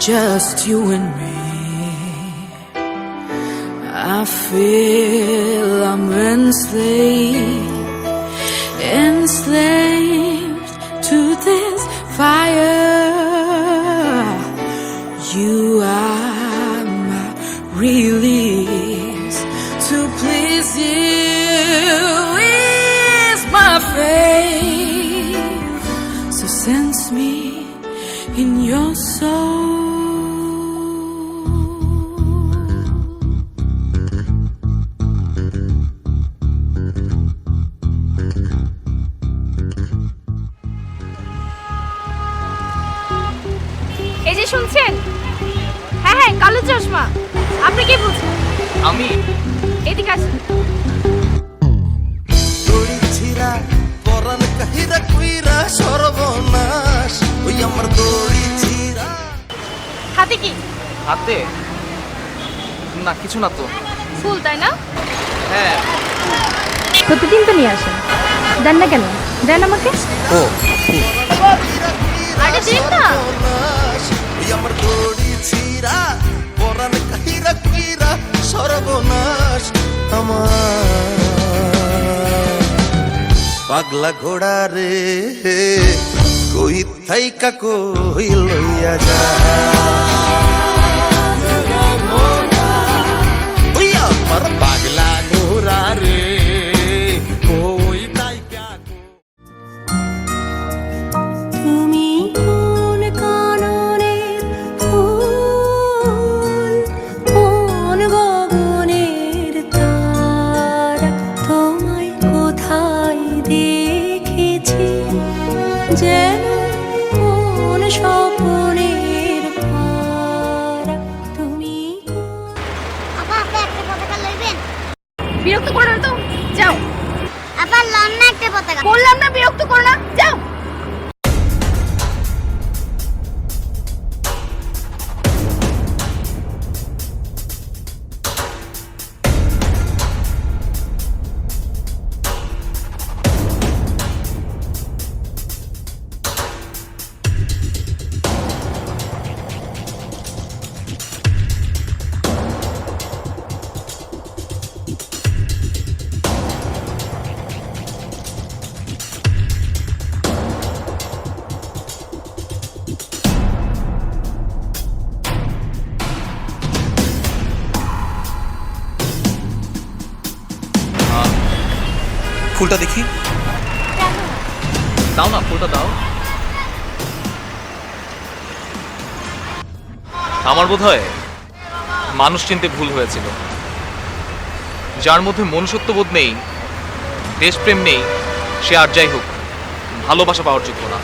just you and me. I feel I'm enslaved to this fire. You are my release. To please you is my faith. So sense me in your soul. এই যে শুনছেন, হ্যাঁ হ্যাঁ কালো চশমা, আপনি কি বলছেন? আমি এদিকে আসুন। দড়ি ছিড়া পরান কাহিরা কুইরা সর্বনাশ ওই আমার দড়ি ছিড়া। হাতে কি? হাতে না, কিছু না তো। ফুল, তাই না? হ্যাঁ। প্রতিদিন তো নিয়ে আসেন, দেন না কেন? দেন আমাকে। ও আরে দিন না। ওই আমার দড়ি ছিড়া পরান কাহিরা কুইরা সর্বনাশ আমার পাগলা ঘোড়া রে কই থাইকা কই লইয়া যা। ওই আমার পাগলা ঘোড়া রে কই থাইকা। তুমি কোন কাননের ফুল, কোন গগনের তারা, তোমায় কোথায় দেখেছি যেন কোন স্বপ্নের পারা। তুমি আপা আপনি একটা পতাকা লইবেন? বিরক্ত করো না তো, যাও। আপা লন না একটা পতাকা? বললাম না বিরক্ত করো না, যাও। ফুলটা দেখি। দাও না, ফুলটা দাও। আমার বোধহয় মানুষ চিনতে ভুল হয়েছিল। যার মধ্যে মনুষ্যত্ববোধ নেই, দেশপ্রেম নেই, সে আর যাই হোক ভালোবাসা পাওয়ার যোগ্য না।